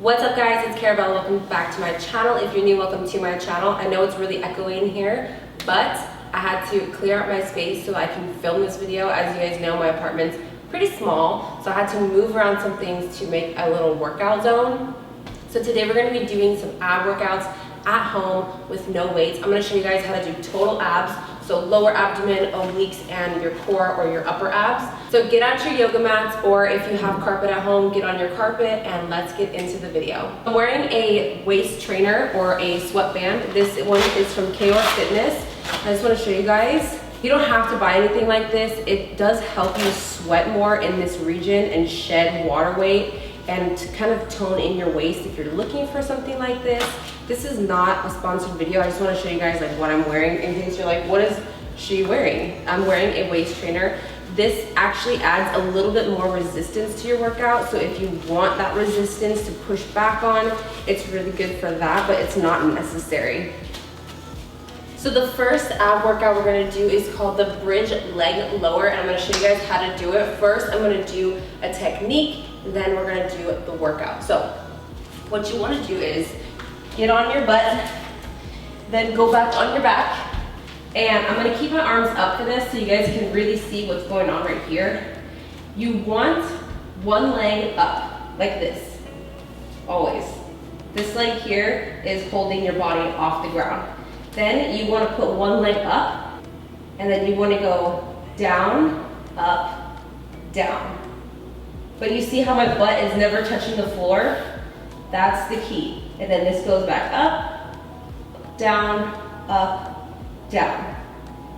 What's up guys, it's Carabella. Welcome back to my channel. If you're new, welcome to my channel. I know it's really echoey in here, but I had to clear out my space so I can film this video. As you guys know, my apartment's pretty small, so I had to move around some things to make a little workout zone. So today we're going to be doing some ab workouts at home with no weights. I'm going to show you guys how to do total abs, so lower abdomen, obliques, and your core or your upper abs. So get out your yoga mats, or if you have carpet at home, get on your carpet and let's get into the video. I'm wearing a waist trainer or a sweatband. This one is from KO Fitness. I just want to show you guys. You don't have to buy anything like this. It does help you sweat more in this region and shed water weight and to kind of tone in your waist if you're looking for something like this. This is not a sponsored video. I just want to show you guys like what I'm wearing in case you're like, what is she wearing? I'm wearing a waist trainer. This actually adds a little bit more resistance to your workout. So if you want that resistance to push back on, it's really good for that, but it's not necessary. So the first ab workout we're gonna do is called the bridge leg lower, and I'm gonna show you guys how to do it. First, I'm gonna do a technique, then we're gonna do the workout. So what you wanna do is get on your butt, then go back on your back. And I'm gonna keep my arms up for this so you guys can really see what's going on right here. You want one leg up, like this, always. This leg here is holding your body off the ground. Then you wanna put one leg up, and then you wanna go down, up, down. But you see how my butt is never touching the floor? That's the key. And then this goes back up, down, up, down.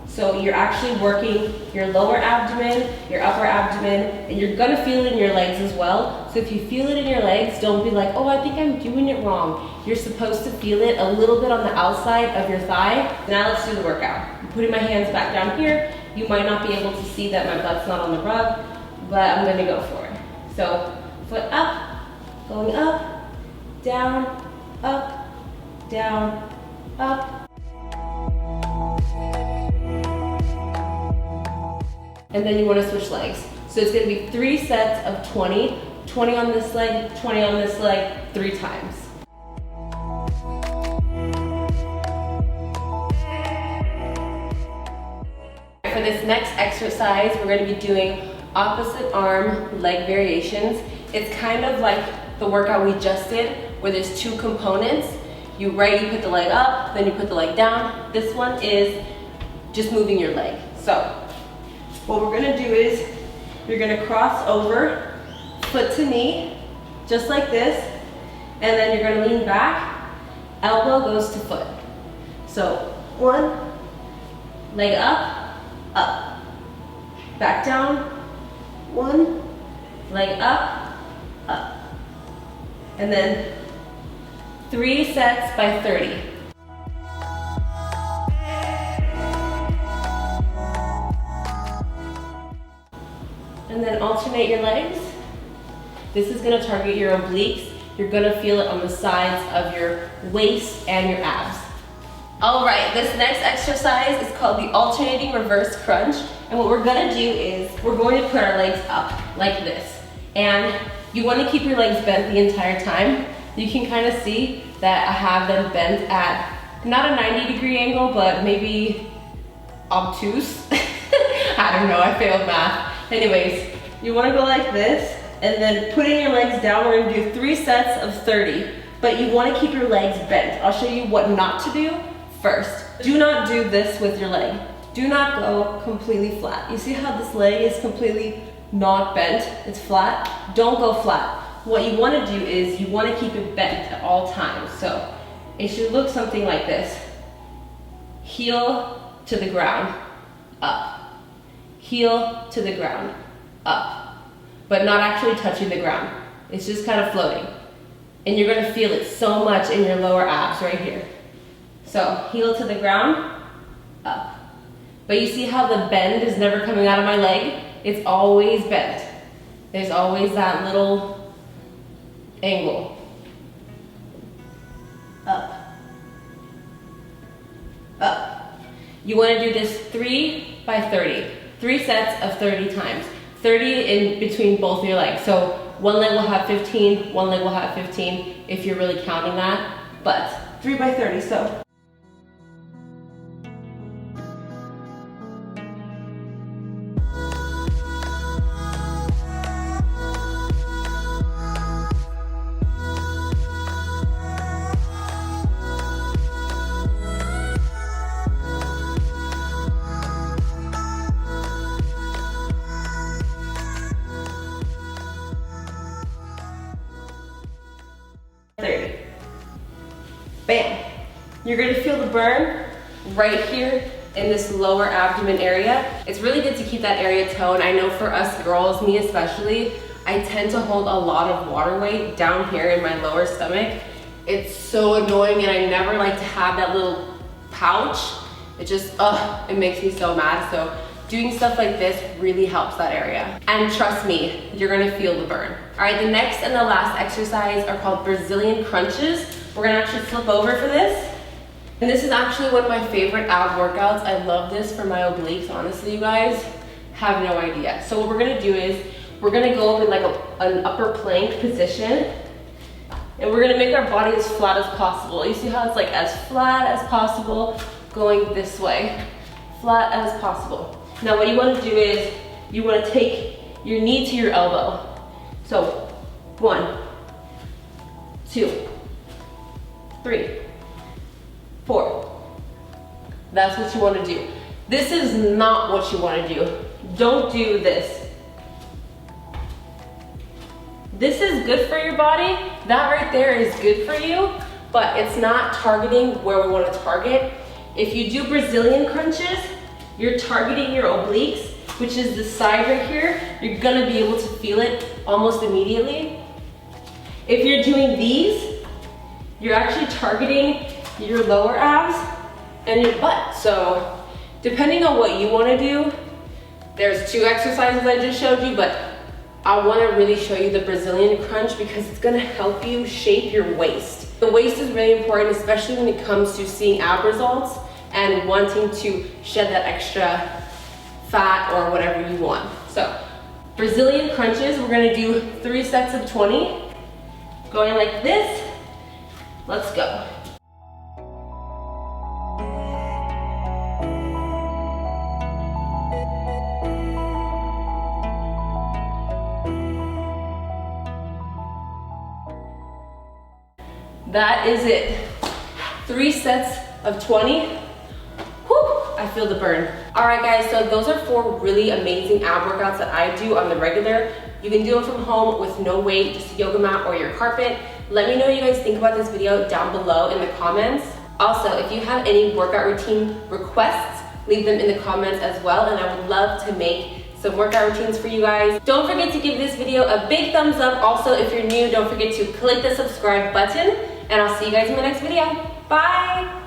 So you're actually working your lower abdomen, your upper abdomen, and you're gonna feel it in your legs as well. So if you feel it in your legs, don't be like, oh, I think I'm doing it wrong. You're supposed to feel it a little bit on the outside of your thigh. Now let's do the workout. I'm putting my hands back down here. You might not be able to see that my butt's not on the rug, but I'm gonna go for it. So foot up, going up, down, up, down, up. And then you want to switch legs. So it's going to be 3 sets of 20, 20 on this leg, 20 on this leg, 3 times. For this next exercise, we're going to be doing opposite arm leg variations. It's kind of like the workout we just did, where there's 2 components. You put the leg up, then you put the leg down. This one is just moving your leg. So what we're gonna do is you're gonna cross over, foot to knee, just like this, and then you're gonna lean back, elbow goes to foot. So 1, leg up, up, back down, 1, leg up, up. And then 3 sets by 30. And then alternate your legs. This is gonna target your obliques. You're gonna feel it on the sides of your waist and your abs. All right, this next exercise is called the alternating reverse crunch. And what we're gonna do is we're going to put our legs up like this. And you wanna keep your legs bent the entire time. You can kind of see that I have them bent at not a 90-degree angle, but maybe obtuse. I don't know, I failed math. Anyways, you wanna go like this, and then putting your legs down, we're gonna do 3 sets of 30, but you wanna keep your legs bent. I'll show you what not to do first. Do not do this with your leg. Do not go completely flat. You see how this leg is completely not bent? It's flat. Don't go flat. What you wanna do is you wanna keep it bent at all times. So it should look something like this. Heel to the ground, up. Heel to the ground, up. But not actually touching the ground. It's just kind of floating. And you're gonna feel it so much in your lower abs right here. So heel to the ground, up. But you see how the bend is never coming out of my leg? It's always bent. There's always that little angle. Up. Up. You wanna do this 3 by 30. 3 sets of 30 times. 30 in between both of your legs. So one leg will have 15, one leg will have 15 if you're really counting that, but 3 by 30, so. Bam. You're gonna feel the burn right here in this lower abdomen area. It's really good to keep that area toned. I know for us girls, me especially, I tend to hold a lot of water weight down here in my lower stomach. It's so annoying, and I never like to have that little pouch. It just, it makes me so mad. So doing stuff like this really helps that area. And trust me, you're gonna feel the burn. All right, the next and the last exercise are called Brazilian crunches. We're gonna actually flip over for this. And this is actually one of my favorite ab workouts. I love this for my obliques, honestly, you guys have no idea. So what we're gonna do is, we're gonna go up in like an upper plank position, and we're gonna make our body as flat as possible. You see how it's like as flat as possible, going this way, flat as possible. Now what you wanna do is, you wanna take your knee to your elbow. So 1, 2, 3, 4. That's what you want to do. This is not what you want to do. Don't do this. This is good for your body. That right there is good for you, but it's not targeting where we want to target. If you do Brazilian crunches, you're targeting your obliques, which is the side right here. You're gonna be able to feel it almost immediately. If you're doing these, you're actually targeting your lower abs and your butt. So depending on what you wanna do, there's 2 exercises I just showed you, but I wanna really show you the Brazilian crunch because it's gonna help you shape your waist. The waist is really important, especially when it comes to seeing ab results and wanting to shed that extra fat or whatever you want. So Brazilian crunches, we're gonna do 3 sets of 20, going like this. Let's go. That is it. 3 sets of 20. Whew, I feel the burn. All right guys, so those are 4 really amazing ab workouts that I do on the regular. You can do them from home with no weight, just a yoga mat or your carpet. Let me know what you guys think about this video down below in the comments. Also, if you have any workout routine requests, leave them in the comments as well, and I would love to make some workout routines for you guys. Don't forget to give this video a big thumbs up. Also, if you're new, don't forget to click the subscribe button, and I'll see you guys in my next video. Bye!